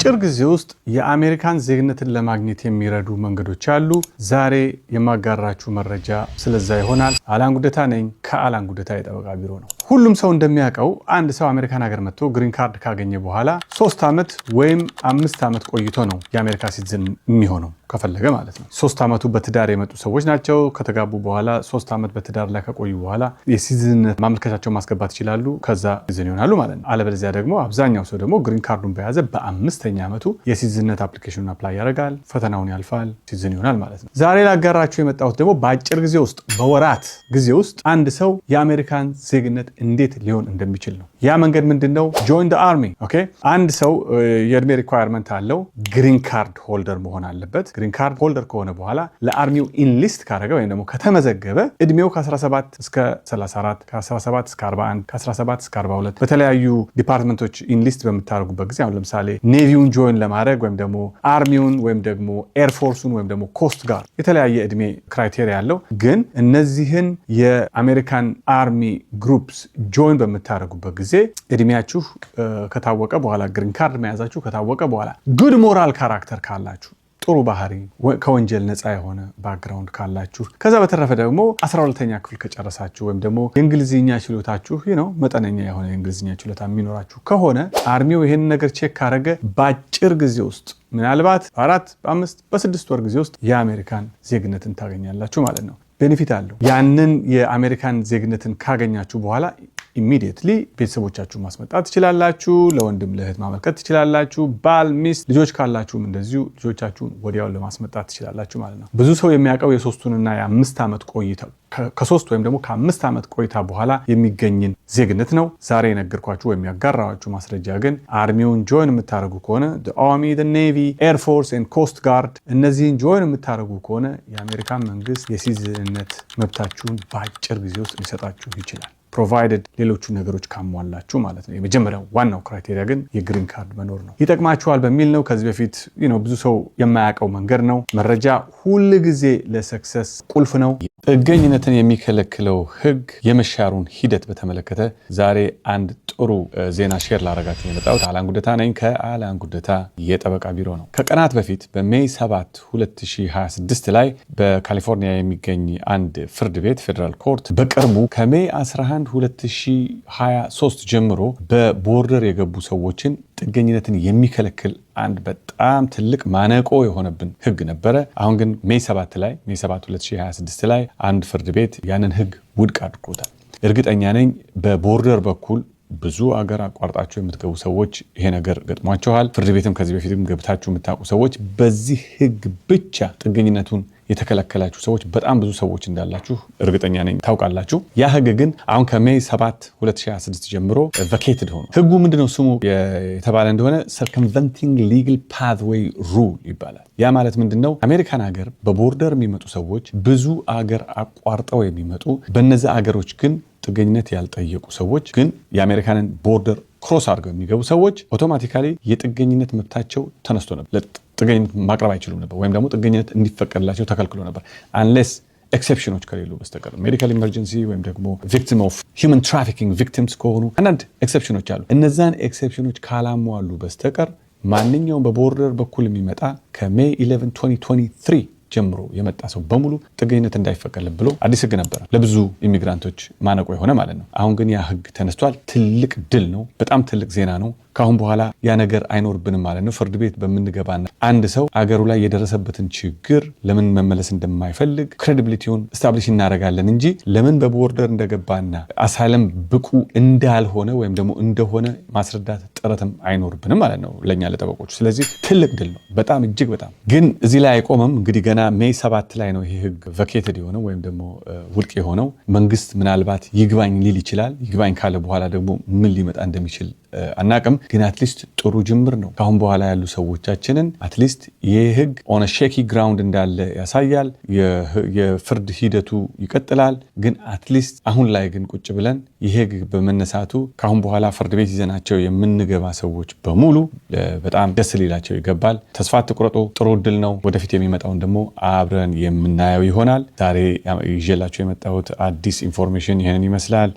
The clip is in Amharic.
በአጭር ጊዜ ውስጥ የአሜሪካን ዜግነትን ለማግኘት የሚረዱ መንገዶች አሉ። ዛሬ የማጋራችሁ መረጃ ስለዛ ይሆናል። አላን ጉደታ ነኝ ከአላን ጉደታ የጠበቃ ቢሮ ነው። ሁሉም ሰው እንደሚያውቀው አንድ ሰው አሜሪካን ሀገር መጥቶ ግሪን ካርድ ካገኘ በኋላ 3 ዓመት ወይም 5 ዓመት ቆይቶ ነው የአሜሪካ ሲቲዝን የሚሆነው ከፈለገ ማለት ነው። 3 ዓመቱ በትዳር የመጡ ሰዎች ናቸው። ከተጋቡ በኋላ 3 ዓመት በትዳር ላይ ከቆዩ በኋላ የሲቲዝንነት ማመልከቻቸውን ማስገባት ይችላሉ። ከዛ ሲቲዝን ይሆናሉ ማለት ነው። አለበለዚያ ደግሞ አብዛኛው ሰው ደግሞ ግሪን ካርዱን በያዘ በ5ኛ ዓመቱ የሲቲዝንነት አፕሊኬሽኑን አፕላይ ያደርጋል፣ ፈተናውን ያልፋል፣ ሲቲዝን ይሆናል ማለት ነው። ዛሬ ላጋራችሁ የመጣሁት ደግሞ በአጭር ጊዜ ውስጥ በወራት ጊዜ ውስጥ አንድ ሰው የአሜሪካን ዜግነት እንዴት ሊሆን እንደሚችል ነው። ያ መንገድ ምንድነው? ጆይን ዘ አርሚ። ኦኬ፣ አንድ ሰው የእድሜ ሪኳየርመንት አለው። ግሪን ካርድ ሆልደር መሆን አለበት። ግሪን ካርድ ሆልደር ከሆነ በኋላ ለአርሚው ኢንሊስት ካደረገ ወይም ደግሞ ከተመዘገበ እድሜው ከ17 እስከ 34 ከ17 እስከ 41 ከ17 እስከ 42 በተለያዩ ዲፓርትመንቶች ኢንሊስት በምታደርጉበት ጊዜ አሁን ለምሳሌ ኔቪውን ጆይን ለማድረግ ወይም ደግሞ አርሚውን ወይም ደግሞ ኤርፎርሱን ወይም ደግሞ ኮስት ጋር የተለያየ እድሜ ክራይቴሪያ ያለው ግን እነዚህን የአሜሪካን አርሚ ግሩፕስ ጆይን በምታደርጉበት ጊዜ እድሜያችሁ ከታወቀ በኋላ ግሪን ካርድ መያዛችሁ ከታወቀ በኋላ ጉድ ሞራል ካራክተር ካላችሁ ጥሩ ባህሪ ከወንጀል ነፃ የሆነ ባክግራውንድ ካላችሁ ከዛ በተረፈ ደግሞ 12ኛ ክፍል ከጨረሳችሁ ወይም ደግሞ የእንግሊዝኛ ችሎታችሁ መጠነኛ የሆነ የእንግሊዝኛ ችሎታ የሚኖራችሁ ከሆነ አርሚው ይሄን ነገር ቼክ ካረገ በአጭር ጊዜ ውስጥ ምናልባት በ4 በ5 በ6 ወር ጊዜ ውስጥ የአሜሪካን ዜግነትን ታገኛላችሁ ማለት ነው። ቤኔፊት አለው። ያንን የአሜሪካን ዜግነትን ካገኛችሁ በኋላ ኢሚዲየትሊ ቤተሰቦቻችሁ ማስመጣት ትችላላችሁ። ለወንድም ለእህት ማመልከት ትችላላችሁ። ባል፣ ሚስት፣ ልጆች ካላችሁም እንደዚሁ ልጆቻችሁን ወዲያው ለማስመጣት ትችላላችሁ ማለት ነው። ብዙ ሰው የሚያውቀው የ3ና የ5 ዓመት ቆይታ ከ3 ወይም ደግሞ ከ5 ዓመት ቆይታ በኋላ የሚገኝን ዜግነት ነው። ዛሬ የነገርኳችሁ ወይም ያጋራኋችሁ ማስረጃ ግን አርሚውን ጆይን የምታደርጉ ከሆነ አርሚ፣ ኔቪ፣ ኤርፎርስ ኤንድ ኮስት ጋርድ እነዚህን ጆይን የምታደርጉ ከሆነ የአሜሪካን መንግስት የሲቲዝንነት መብታችሁን በአጭር ጊዜ ውስጥ ሊሰጣችሁ ይችላል። ፕሮቫይደድ ሌሎቹ ነገሮች ካሟላችሁ ማለት ነው። የመጀመሪያው ዋናው ክራይቴሪያ ግን የግሪን ካርድ መኖር ነው። ይጠቅማችኋል በሚል ነው። ከዚህ በፊት ብዙ ሰው የማያውቀው መንገድ ነው። መረጃ ሁል ጊዜ ለሰክሰስ ቁልፍ ነው። ጥገኝነትን የሚከለክለው ህግ የመሻሩን ሂደት በተመለከተ ዛሬ አንድ ጥሩ ዜና ሼር ላደርጋችሁ የመጣሁት አላን ጉደታ ነኝ ከአላን ጉደታ የጠበቃ ቢሮ ነው። ከቀናት በፊት በሜይ 7 2026 ላይ በካሊፎርኒያ የሚገኝ አንድ ፍርድ ቤት ፌደራል ኮርት በቅርቡ ከሜይ 11 2023 ጀምሮ በቦርደር የገቡ ሰዎችን ጥገኝነትን የሚከለክል አንድ በጣም ትልቅ ማነቆ የሆነብን ህግ ነበረ። አሁን ግን ሜይ 7 2026 ላይ አንድ ፍርድ ቤት ያንን ህግ ውድቅ አድርጎታል። እርግጠኛ ነኝ በቦርደር በኩል ብዙ አገር አቋርጣችሁ የምትገቡ ሰዎች ይሄ ነገር ገጥሟቸዋል። ፍርድ ቤትም ከዚህ በፊትም ገብታችሁ የምታውቁ ሰዎች በዚህ ህግ ብቻ ጥገኝነቱን የተከለከላችሁ ሰዎች በጣም ብዙ ሰዎች እንዳላችሁ እርግጠኛ ነኝ ታውቃላችሁ። ያ ህግ ግን አሁን ከሜይ 7 2026 ጀምሮ ቫኬትድ ሆኖ ህጉ ምንድነው ስሙ የተባለ እንደሆነ circumventing legal pathway rule ይባላል። ያ ማለት ምንድነው? አሜሪካን ሀገር በቦርደር የሚመጡ ሰዎች ብዙ አገር አቋርጠው የሚመጡ በእነዚህ አገሮች ግን ጥገኝነት ያልጠየቁ ሰዎች ግን የአሜሪካንን ቦርደር ክሮስ አድርገው የሚገቡ ሰዎች አውቶማቲካሊ የጥገኝነት መብታቸው ተነስቶ ነበር። ጥገኝነት ማቅረብ አይችሉም ነበር ወይም ደግሞ ጥገኝነት እንዲፈቀድላቸው ተከልክሎ ነበር አንሌስ ኤክሴፕሽኖች ከሌሉ በስተቀር ሜዲካል ኢመርጀንሲ ወይም ደግሞ ቪክቲም ኦፍ ሂውመን ትራፊኪንግ ቪክቲምስ ከሆኑ አንዳንድ ኤክሴፕሽኖች አሉ። እነዛን ኤክሴፕሽኖች ካላሟሉ በስተቀር ማንኛውም በቦርደር በኩል የሚመጣ ከሜይ 11 2023 ጀምሮ የመጣ ሰው በሙሉ ጥገኝነት እንዳይፈቀድለት ብሎ አዲስ ህግ ነበረ ለብዙ ኢሚግራንቶች ማነቆ የሆነ ማለት ነው። አሁን ግን ያ ህግ ተነስቷል። ትልቅ ድል ነው። በጣም ትልቅ ዜና ነው። ካሁን በኋላ ያ ነገር አይኖርብንም ማለት ነው። ፍርድ ቤት በምንገባና አንድ ሰው አገሩ ላይ የደረሰበትን ችግር ለምን መመለስ እንደማይፈልግ ክሬዲቢሊቲውን ስታብሊሽ እናደርጋለን እንጂ ለምን በቦርደር እንደገባና አሳይለም ብቁ እንዳልሆነ ወይም ደግሞ እንደሆነ ማስረዳት ጥረትም አይኖርብንም ማለት ነው ለኛ ለጠበቆች። ስለዚህ ትልቅ ድል ነው። በጣም እጅግ በጣም ግን እዚህ ላይ አይቆምም። እንግዲህ ገና ሜይ 7 ላይ ነው ይሄ ህግ ቫኬትድ የሆነው ወይም ደግሞ ውድቅ የሆነው። መንግስት ምናልባት ይግባኝ ሊል ይችላል። ይግባኝ ካለ በኋላ ደግሞ ምን ሊመጣ እንደሚችል አናቅም። ግን አትሊስት ጥሩ ጅምር ነው። ካሁን በኋላ ያሉ ሰዎቻችንን አትሊስት ይህ ህግ ኦን ሼኪ ግራውንድ እንዳለ ያሳያል። የፍርድ ሂደቱ ይቀጥላል። ግን አትሊስት አሁን ላይ ግን ቁጭ ብለን ይህ ህግ በመነሳቱ ካሁን በኋላ ፍርድ ቤት ይዘናቸው የምንገባ ሰዎች በሙሉ በጣም ደስ ሊላቸው ይገባል። ተስፋ አትቁረጡ። ጥሩ እድል ነው። ወደፊት የሚመጣውን ደግሞ አብረን የምናየው ይሆናል። ዛሬ ይዤላቸው የመጣሁት አዲስ ኢንፎርሜሽን ይህንን ይመስላል።